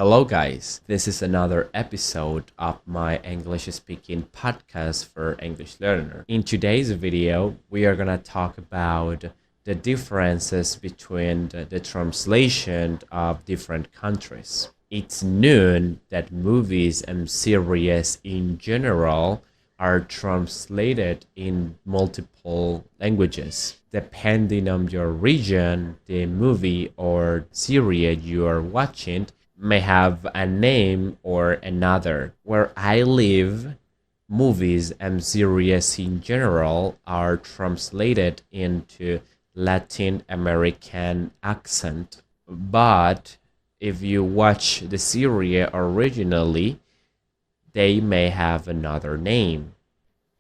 Hello, guys. This is another episode of my English speaking podcast for English learner. In today's video, we are going to talk about the differences between the translation of different countries. It's known that movies and series in general are translated in multiple languages. Depending on your region, the movie or series you are watching may have a name or another. Where I live, movies and series in general are translated into Latin American accent. But if you watch the series originally, they may have another name.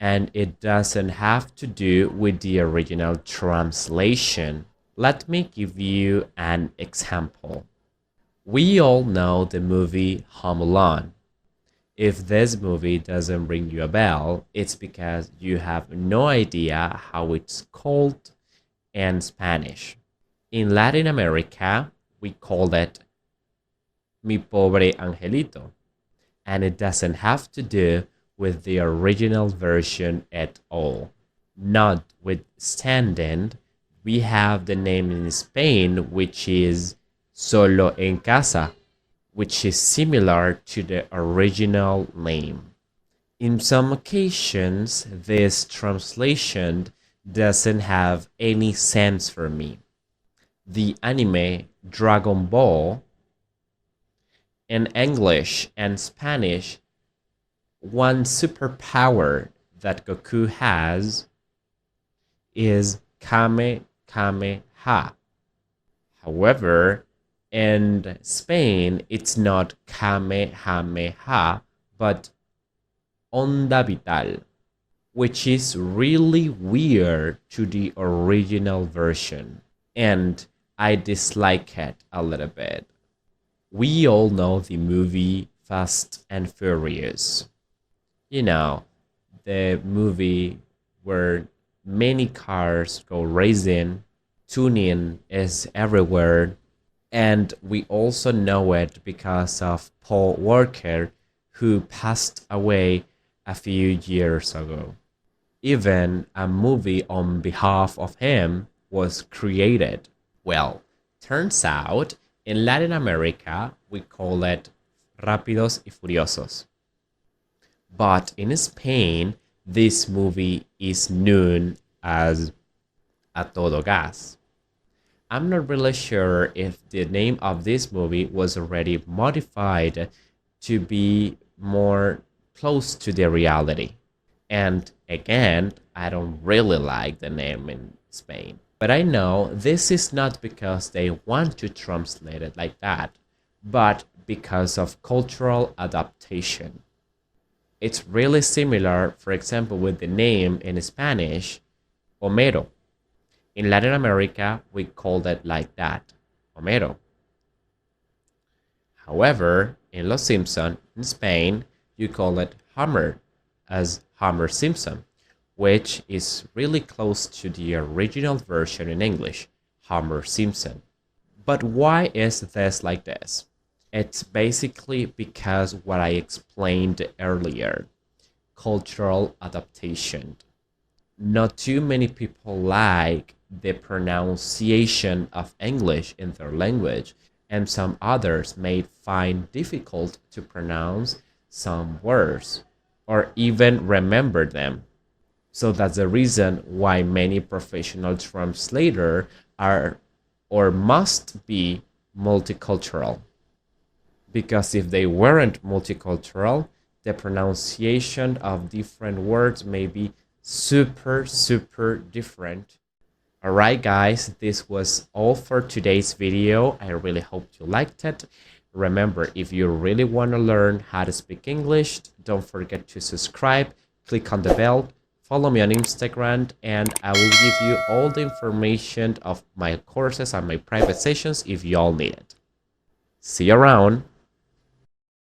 And it doesn't have to do with the original translation. Let me give you an example. We all know the movie Home Alone. If this movie doesn't ring you a bell, it's because you have no idea how it's called in Spanish. In Latin America, we call it Mi Pobre Angelito, and it doesn't have to do with the original version at all. Notwithstanding, we have the name in Spain, which is Solo en Casa, which is similar to the original name. In some occasions, this translation doesn't have any sense for me. The anime Dragon Ball, in English and Spanish, one superpower that Goku has is Kame Kame Ha. However, in Spain, it's not Kamehameha, but Onda Vital, which is really weird to the original version, and I dislike it a little bit. We all know the movie Fast and Furious. You know, the movie where many cars go racing, tuning is everywhere, and we also know it because of Paul Walker, who passed away a few years ago. Even a movie on behalf of him was created. Well, turns out in Latin America, we call it Rápidos y Furiosos. But in Spain, this movie is known as A Todo Gas. I'm not really sure if the name of this movie was already modified to be more close to the reality. And again, I don't really like the name in Spain. But I know this is not because they want to translate it like that, but because of cultural adaptation. It's really similar, for example, with the name in Spanish, Homero. In Latin America, we called it like that, Homero. However, in Los Simpson, in Spain, you call it Homer, as Homer Simpson, which is really close to the original version in English, Homer Simpson. But why is this like this? It's basically because what I explained earlier, cultural adaptation. Not too many people like the pronunciation of English in their language, and some others may find difficult to pronounce some words or even remember them. So that's the reason why many professional translators are or must be multicultural. Because if they weren't multicultural, the pronunciation of different words may be super different. Alright guys, this was all for today's video. I really hope you liked it. Remember, if you really want to learn how to speak English, don't forget to subscribe, click on the bell, follow me on Instagram, and I will give you all the information of my courses and my private sessions if you all need it. See you around!